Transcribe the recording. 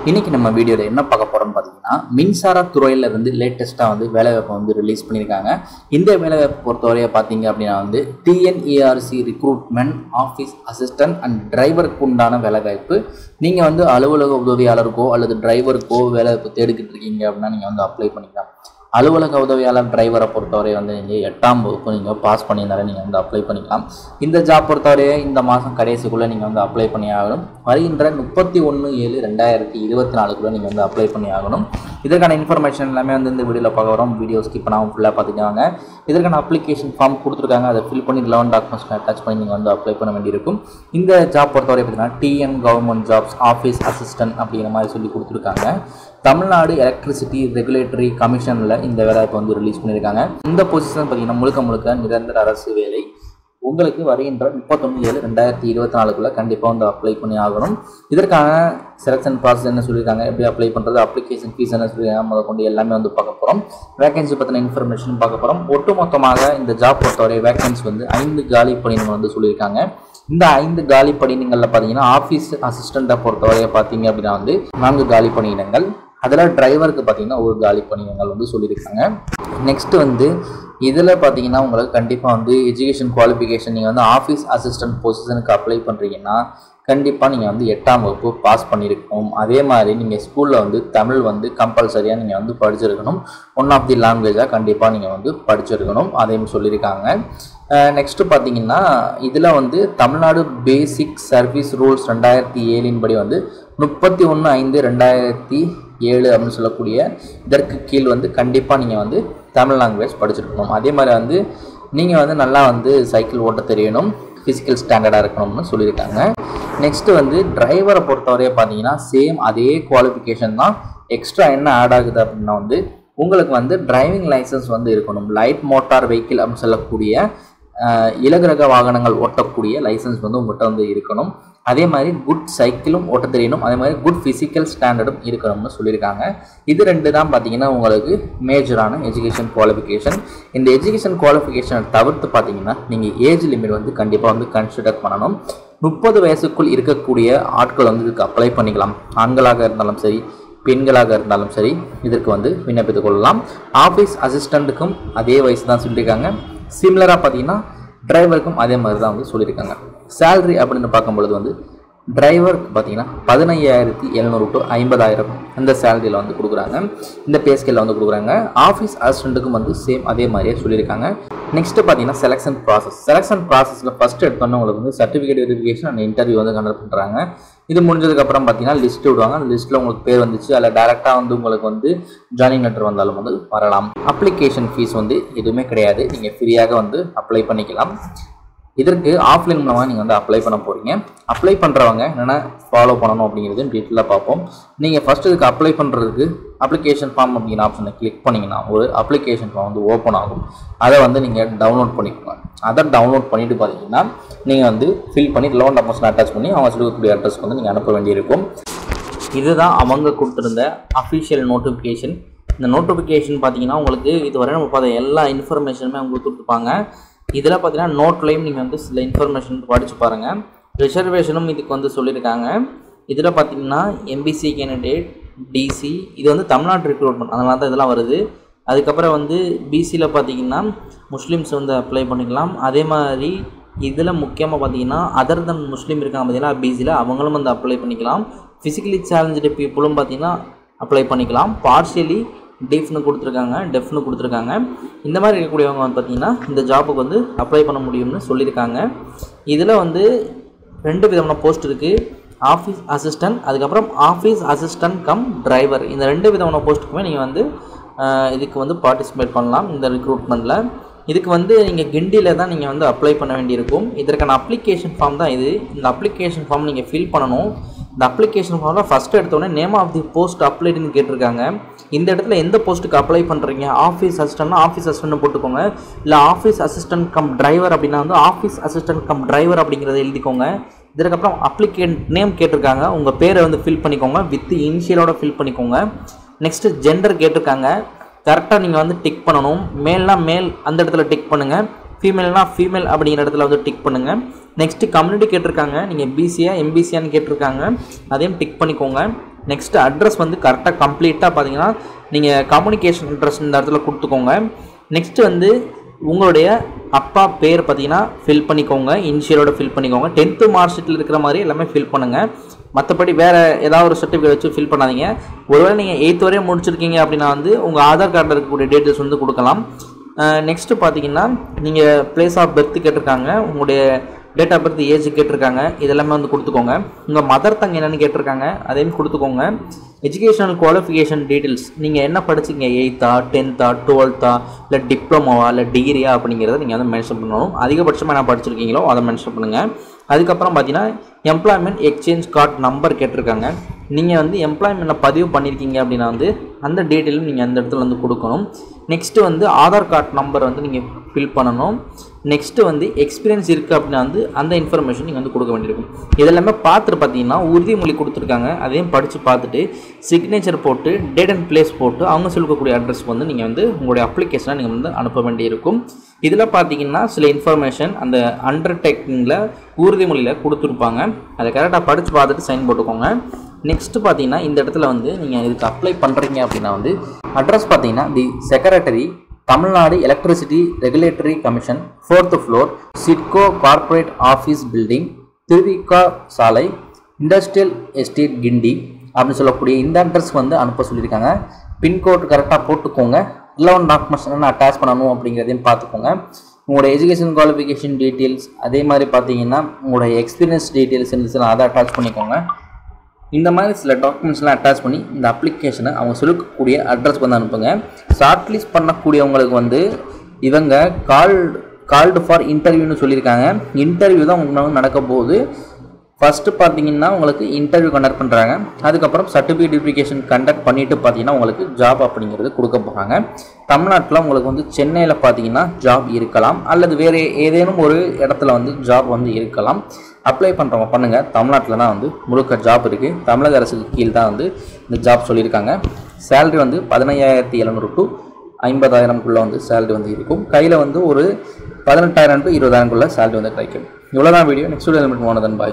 இன்னைக்கு நம்ம வீடியோவில் என்ன பார்க்க போகிறோம்னு பார்த்தீங்கன்னா, மின்சார துறையில் லேட்டஸ்ட்டாக வேலைவாய்ப்பை ரிலீஸ் பண்ணியிருக்காங்க. இந்த வேலைவாய்ப்பு பொறுத்தவரையை பார்த்தீங்க அப்படின்னா டிஎன்இஆர்சி ரிக்ரூட்மெண்ட் ஆஃபீஸ் அசிஸ்டன்ட் அண்ட் டிரைவருக்கு உண்டான வேலைவாய்ப்பு. நீங்கள் அலுவலக உதவியாளருக்கோ அல்லது டிரைவருக்கோ வேலைவாய்ப்பு தேடிக்கிட்டு இருக்கீங்க அப்படின்னா நீங்கள் அப்ளை பண்ணிக்கலாம். அலுவலக உதவியாளர் டிரைவரை பொறுத்தவரை நீங்கள் 8ஆம் வகுப்பு நீங்கள் பாஸ் பண்ணியிருந்தாலே நீங்கள் அப்ளை பண்ணிக்கலாம். இந்த ஜாப் பொறுத்தவரையே இந்த மாதம் கடைசிக்குள்ளே நீங்கள் அப்ளை பண்ணி ஆகணும். வருகின்ற 31/7/2024 நீங்கள் அப்ளை பண்ணி ஆகணும். இதற்கான இன்ஃபர்மேஷன் எல்லாமே இந்த வீடியோவில் பார்க்க வரோம். வீடியோ ஸ்கிப் பண்ணாமல் ஃபுல்லாக பார்த்துக்காங்க. இதற்கான அப்ளிகேஷன் ஃபார்ம் கொடுத்துருக்காங்க. அதை ஃபில் பண்ணி 11 டாக்குமெண்ட்ஸ் அட்டாச் பண்ணி நீங்கள் அப்ளை பண்ண வேண்டியிருக்கும். இந்த ஜாப் பொறுத்தவரை பார்த்தீங்கன்னா TN government jobs office assistant அப்படிங்கிற மாதிரி சொல்லி கொடுத்துருக்காங்க. தமிழ்நாடு எலக்ட்ரிசிட்டி ரெகுலேட்டரி கமிஷனில் இந்த வேலைவாய்ப்பு ரிலீஸ் பண்ணியிருக்காங்க. இந்த பொசிஷன் பார்த்தீங்கன்னா முழுக்க நிரந்தர அரசு வேலை. உங்களுக்கு வருகின்ற 31/7/2024 கண்டிப்பாக அப்ளை பண்ணி ஆகணும். இதற்கான செலக்ஷன் ப்ராசஸ் என்ன சொல்லியிருக்காங்க, எப்படி அப்ளை பண்ணுறது, அப்ளிகேஷன் ஃபீஸ் என்ன சொல்லியிருக்காங்க, முதல் கொண்டு எல்லாமே பார்க்க போகிறோம். வேகன்சி பற்றின இன்ஃபர்மேஷன் பார்க்க போகிறோம். ஒட்டுமொத்தமாக இந்த ஜாப் பொறுத்தவரை வேகன்சி 5 காலி பணியிடங்கள் சொல்லியிருக்காங்க. இந்த 5 காலி பணியிடங்களில் பார்த்தீங்கன்னா ஆஃபீஸ் அசிஸ்டண்ட்டை பொறுத்தவரையை பார்த்தீங்க அப்படின்னா 4 காலி பணியிடங்கள். அதில் டிரைவருக்கு பார்த்தீங்கன்னா 1 காலி பணியிடங்கள் சொல்லியிருக்காங்க. நெக்ஸ்ட் இதில் பார்த்தீங்கன்னா உங்களுக்கு கண்டிப்பாக எஜுகேஷன் குவாலிஃபிகேஷன் நீங்கள் ஆஃபீஸ் அசிஸ்டன்ட் பொசிஷனுக்கு அப்ளை பண்ணுறீங்கன்னா கண்டிப்பாக நீங்கள் 8ஆம் வகுப்பு பாஸ் பண்ணியிருக்கணும். அதே மாதிரி நீங்கள் ஸ்கூலில் தமிழ் கம்பல்சரியாக நீங்கள் படிச்சிருக்கணும். ஒன் ஆஃப் தி லாங்குவேஜாக கண்டிப்பாக நீங்கள் படிச்சிருக்கணும். அதையும் சொல்லியிருக்காங்க. நெக்ஸ்ட்டு பார்த்தீங்கன்னா இதில் தமிழ்நாடு பேசிக் சர்வீஸ் ரூல்ஸ் 2007 படி 31/5/2007 அப்படின்னு சொல்லக்கூடிய இதற்கு கீழ் கண்டிப்பாக நீங்கள் தமிழ் லாங்குவேஜ் படிச்சிருக்கணும். அதே மாதிரி நீங்கள் நல்லா சைக்கிள் ஓட்ட தெரியணும், ஃபிசிக்கல் ஸ்டாண்டர்டாக இருக்கணும்னு சொல்லியிருக்காங்க. நெக்ஸ்ட்டு டிரைவரை பொறுத்தவரையே பார்த்தீங்கன்னா சேம் அதே குவாலிஃபிகேஷன் தான். எக்ஸ்ட்ரா என்ன ஆட் ஆகுது அப்படின்னா உங்களுக்கு டிரைவிங் லைசன்ஸ் இருக்கணும். லைட் மோட்டார் வெஹிக்கிள் அப்படின்னு சொல்லக்கூடிய இலகுரக வாகனங்கள் ஓட்டக்கூடிய லைசன்ஸ் உங்கள்கிட்ட இருக்கணும். அதே மாதிரி குட் சைக்கிளும் ஓட்ட தெரியணும். அதே மாதிரி குட் ஃபிசிக்கல் ஸ்டாண்டர்டும் இருக்கணும்னு சொல்லியிருக்காங்க. இது 2 தான் பார்த்தீங்கன்னா உங்களுக்கு மேஜரான எஜுகேஷன் குவாலிஃபிகேஷன். இந்த எஜுகேஷன் குவாலிஃபிகேஷனை தவிர்த்து பார்த்தீங்கன்னா நீங்கள் ஏஜ் லிமிட் கண்டிப்பாக கன்சிடர் பண்ணணும். 30 வயசுக்குள் இருக்கக்கூடிய ஆட்கள் இதுக்கு அப்ளை பண்ணிக்கலாம். ஆண்களாக இருந்தாலும் சரி, பெண்களாக இருந்தாலும் சரி இதற்கு விண்ணப்பித்துக் கொள்ளலாம். ஆஃபீஸ் அசிஸ்டண்ட்டுக்கும் அதே வயசு தான் சொல்லியிருக்காங்க. சிமிலராக பார்த்தீங்கன்னா டிரைவருக்கும் அதே மாதிரி தான் சொல்லியிருக்காங்க. சேலரி அப்படின்னு பார்க்கும்பொழுது டிரைவருக்கு பார்த்தீங்கன்னா 15,700 to 50,000 அந்த சேலரியில் கொடுக்குறாங்க. இந்த பே ஸ்கேலில் கொடுக்குறாங்க. ஆஃபீஸ் அசிஸ்டண்ட்டுக்கும் சேம் அதே மாதிரியே சொல்லியிருக்காங்க. நெக்ஸ்ட்டு பார்த்தீங்கன்னா செலெக்ஷன் ப்ராசஸில் ஃபஸ்ட்டு எடுத்தோன்னே உங்களுக்கு certificate verification and interview conduct பண்ணுறாங்க. இது முடிஞ்சதுக்கப்புறம் பார்த்தீங்கன்னா லிஸ்ட்டு விடுவாங்க. அந்த லிஸ்ட்டில் உங்களுக்கு பேர் வந்துச்சு, அதில் டேரெக்டாக உங்களுக்கு ஜாயினிங் லெட்டர் வந்தாலும் வரலாம். அப்ளிகேஷன் ஃபீஸ் எதுவுமே கிடையாது. நீங்கள் ஃப்ரீயாக அப்ளை பண்ணிக்கலாம். இதற்கு ஆஃப்லைன் மூலமாக நீங்கள் அப்ளை பண்ண போகிறீங்க. அப்ளை பண்ணுறவங்க என்னென்ன ஃபாலோ பண்ணணும் அப்படிங்கிறது டீட்டெயிலாக பார்ப்போம். நீங்கள் ஃபஸ்ட்டு இதுக்கு அப்ளை பண்ணுறதுக்கு அப்ளிகேஷன் ஃபார்ம் அப்படிங்கிற ஆப்ஷனை கிளிக் பண்ணிங்கன்னா ஒரு அப்ளிகேஷன் ஃபார்ம் ஓப்பன் ஆகும். அதை நீங்கள் டவுன்லோட் பண்ணிக்கோங்க. அதை டவுன்லோட் பண்ணிவிட்டு பார்த்தீங்கன்னா நீங்கள் ஃபில் பண்ணி 11 டாக்குமெண்ட்ஸ் அட்டாச் பண்ணி அவங்க சொல்லக்கூடிய அட்ரஸ்க்கு நீங்கள் அனுப்ப வேண்டியிருக்கும். இதுதான் அவங்க கொடுத்துருந்த அஃபிஷியல் நோட்டிஃபிகேஷன். இந்த நோட்டிஃபிகேஷன் பார்த்தீங்கன்னா உங்களுக்கு இதுவரை நம்ம பார்த்த எல்லா இன்ஃபர்மேஷனுமே உங்களுக்கு கொடுத்துருப்பாங்க. இதில் பார்த்தீங்கன்னா நோட்லையும் நீங்கள் சில இன்ஃபர்மேஷன் படித்து பாருங்கள். ரிசர்வேஷனும் இதுக்கு சொல்லியிருக்காங்க. இதில் பார்த்தீங்கன்னா எம்பிசி கேண்டிடேட், டிசி இது தமிழ்நாடு ரிக்ரூட்மெண்ட் அதனால தான் இதெல்லாம் வருது. அதுக்கப்புறம் பிசியில் பார்த்தீங்கன்னா முஸ்லீம்ஸ் அப்ளை பண்ணிக்கலாம். அதே மாதிரி இதில் முக்கியமாக பார்த்தீங்கன்னா அதர் தன் முஸ்லீம் இருக்காங்க பார்த்தீங்கன்னா பிசியில் அவங்களும் அப்ளை பண்ணிக்கலாம். ஃபிசிக்கலி சேலஞ்சு பீப்புளும் பார்த்தீங்கன்னா அப்ளை பண்ணிக்கலாம். பார்ஷியலி டெஃப்னு கொடுத்துருக்காங்க. இந்த மாதிரி இருக்கக்கூடியவங்க பார்த்தீங்கன்னா இந்த ஜாப்புக்கு அப்ளை பண்ண முடியும்னு சொல்லியிருக்காங்க. இதில் 2 விதமான போஸ்ட் இருக்குது. ஆஃபீஸ் அசிஸ்டன்ட், அதுக்கப்புறம் ஆஃபீஸ் அசிஸ்டன்ட் கம் டிரைவர். இந்த 2 விதமான போஸ்ட்டுக்குமே நீங்கள் இதுக்கு பார்ட்டிசிபேட் பண்ணலாம். இந்த ரிக்ரூட்மெண்ட்டில் இதுக்கு நீங்கள் கிண்டியில் தான் நீங்கள் அப்ளை பண்ண வேண்டியிருக்கும். இதற்கான அப்ளிகேஷன் ஃபார்ம் தான் இது. இந்த அப்ளிகேஷன் ஃபார்ம் நீங்கள் ஃபில் பண்ணணும். இந்த அப்ளிகேஷன் ஃபார்மில் ஃபஸ்ட்டு எடுத்தோடனே நேம் ஆஃப் தி போஸ்ட் அப்ளைடுன்னு கேட்டிருக்காங்க. இந்த இடத்துல எந்த போஸ்ட்டுக்கு அப்ளை பண்ணுறீங்க, ஆஃபீஸ் அசிஸ்டன்ட்னா ஆஃபீஸ் அசிஸ்டன்ட் போட்டுக்கோங்க. இல்லை ஆஃபீஸ் அசிஸ்டன்ட் கம் டிரைவர் அப்படின்னா ஆஃபீஸ் அசிஸ்டன்ட் கம் டிரைவர் அப்படிங்கிறத எழுதிக்கோங்க. இதற்கப்புறம் அப்ளிகேண்ட் நேம் கேட்டிருக்காங்க. உங்கள் பேரை ஃபில் பண்ணிக்கோங்க. வித் இனிஷியலோட ஃபில் பண்ணிக்கோங்க. நெக்ஸ்ட்டு ஜெண்டர் கேட்டிருக்காங்க. கரெக்டாக நீங்கள் டிக் பண்ணணும். மேல்னா மேல் அந்த இடத்துல டிக் பண்ணுங்கள். ஃபீமேல்னா ஃபீமேல் அப்படிங்கிற இடத்துல டிக் பண்ணுங்கள். நெக்ஸ்ட்டு கம்யூனிட்டி கேட்டிருக்காங்க. நீங்கள் பிசியா எம்பிசியான்னு கேட்டிருக்காங்க. அதையும் டிக் பண்ணிக்கோங்க. நெக்ஸ்ட் அட்ரஸ் வந்து கரெக்டாக கம்ப்ளீட்டாக பார்த்தீங்கன்னா நீங்கள் கம்யூனிகேஷன் அட்ரஸ் இந்த இடத்துல கொடுத்துக்கோங்க. நெக்ஸ்ட் வந்து உங்களுடைய அப்பா பேர் பார்த்தீங்கன்னா ஃபில் பண்ணிக்கோங்க, இனிஷியலோட ஃபில் பண்ணிக்கோங்க. 10th மார்க் ஷீட்டில் இருக்கிற மாதிரி எல்லாமே ஃபில் பண்ணுங்கள். மற்றபடி வேறு ஏதாவது ஒரு சர்டிஃபிகேட் வச்சு ஃபில் பண்ணாதீங்க. ஒருவேளை நீங்கள் 8th வரையும் முடிச்சிருக்கீங்க அப்படின்னா வந்து உங்கள் ஆதார் கார்டில் இருக்கக்கூடிய டீட்டெயில்ஸ் வந்து கொடுக்கலாம். நெக்ஸ்ட்டு பார்த்தீங்கன்னா நீங்கள் பிளேஸ் ஆஃப் பர்த் கேட்டிருக்காங்க, உங்களுடைய டேட் ஆஃப் பர்த், ஏஜ் கேட்டிருக்காங்க, இதெல்லாமே வந்து கொடுத்துக்கோங்க. உங்கள் மதர் டங் என்னென்னு கேட்டிருக்காங்க, அதையும் கொடுத்துக்கோங்க. எஜுகேஷனல் குவாலிஃபிகேஷன் டீட்டெயில்ஸ், நீங்கள் என்ன படிச்சிங்க, 8th 10th 12th இல்லை டிப்ளமோவா இல்லை டிகிரியா அப்படிங்கிறத நீங்கள் வந்து மென்ஷன் பண்ணணும். அதிகபட்சமாக என்ன படிச்சிருக்கீங்களோ அதை மென்ஷன் பண்ணுங்கள். அதுக்கப்புறம் பார்த்தீங்கன்னா எம்ப்ளாய்மெண்ட் எக்ஸ்சேஞ்ச் கார்டு நம்பர் கேட்டிருக்காங்க. நீங்கள் வந்து எம்ப்ளாய்மெண்ட்டில் பதிவு பண்ணியிருக்கீங்க அப்படின்னா வந்து அந்த டீட்டெயிலும் நீங்கள் அந்த இடத்துல வந்து கொடுக்கணும். நெக்ஸ்ட்டு வந்து ஆதார் கார்டு நம்பர் வந்து நீங்கள் ஃபில் பண்ணணும். நெக்ஸ்ட்டு வந்து எக்ஸ்பீரியன்ஸ் இருக்குது அப்படின்னா வந்து அந்த இன்ஃபர்மேஷன் நீங்கள் வந்து கொடுக்க வேண்டியிருக்கும். இதெல்லாமே பார்த்துட்டு பார்த்தீங்கன்னா உறுதிமொழி கொடுத்துருக்காங்க, அதையும் படித்து பார்த்துட்டு சிக்னேச்சர் போட்டு டேட் அண்ட் பிளேஸ் போட்டு அவங்க சொல்லக்கூடிய அட்ரஸ்க்கு வந்து நீங்கள் வந்து உங்களுடைய அப்ளிகேஷனை நீங்கள் வந்து அனுப்ப வேண்டியிருக்கும். இதில் பார்த்தீங்கன்னா சில இன்ஃபர்மேஷன் அந்த அண்டர்டேக்கிங்கில் உறுதிமொழியில் கொடுத்துருப்பாங்க, அதை கரெக்டாக படித்து பார்த்துட்டு சைன் போட்டுக்கோங்க. நெக்ஸ்ட்டு பார்த்தீங்கன்னா இந்த இடத்துல வந்து நீங்கள் இதுக்கு அப்ளை பண்ணுறீங்க அப்படின்னா வந்து அட்ரஸ் பார்த்தீங்கன்னா தி secretary, Tamil Nadu electricity regulatory commission, 4th floor, SIDCO corporate office building, Thiru Vi Ka சாலை, இண்டஸ்ட்ரியல் எஸ்டேட், கிண்டி அப்படின்னு சொல்லக்கூடிய இந்த அட்ரஸ் வந்து அனுப்ப சொல்லியிருக்காங்க. பின்கோட் கரெக்டாக போட்டுக்கோங்க. இல்லை ஒன் டாக்குமெண்ட்ஸ் என்ன அட்டாச் பண்ணணும் அப்படிங்கிறதையும் பார்த்துக்கோங்க. உங்களோட எஜுகேஷன் குவாலிஃபிகேஷன் டீட்டெயில்ஸ், அதே மாதிரி பார்த்தீங்கன்னா உங்களோட எக்ஸ்பீரியன்ஸ் டீட்டெயில்ஸ் இருந்துச்சுன்னா அதை அட்டாச் பண்ணிக்கோங்க. இந்த மாதிரி சில டாக்குமெண்ட்ஸ்லாம் அட்டாச் பண்ணி இந்த அப்ளிகேஷனை அவங்க சொல்லக்கூடிய அட்ரஸ்க்கு வந்து அனுப்புங்க. ஷார்ட் லிஸ்ட் பண்ணக்கூடியவங்களுக்கு வந்து இவங்க கால்டு ஃபார் இன்டர்வியூன்னு சொல்லியிருக்காங்க. இன்டர்வியூ தான் உங்களுக்கு வந்து நடக்க போகுது. ஃபஸ்ட்டு பார்த்தீங்கன்னா உங்களுக்கு இன்டர்வியூ கண்டக்ட் பண்ணுறாங்க. அதுக்கப்புறம் சர்டிஃபிகேட் வெரிஃபிகேஷன் கண்டக்ட் பண்ணிவிட்டு பார்த்தீங்கன்னா உங்களுக்கு ஜாப் அப்படிங்கிறது கொடுக்க போகிறாங்க. தமிழ்நாட்டில் உங்களுக்கு வந்து சென்னையில் பார்த்தீங்கன்னா ஜாப் இருக்கலாம், அல்லது வேறு ஏதேனும் ஒரு இடத்துல வந்து ஜாப் வந்து இருக்கலாம். அப்ளை பண்ணுறவங்க பண்ணுங்கள். தமிழ்நாட்டில் தான் வந்து முழுக்க ஜாப் இருக்குது. தமிழக அரசுக்கு கீழ் தான் வந்து இந்த ஜாப் சொல்லியிருக்காங்க. சேலரி வந்து 15,700 to 50,000 வந்து சேலரி வந்து இருக்கும். கையில் வந்து ஒரு 18,000 to 20,000 சேலரி வந்து கிடைக்கும். இவ்வளோதான் வீடியோ. நெக்ஸ்ட் வீடியோ பாய்.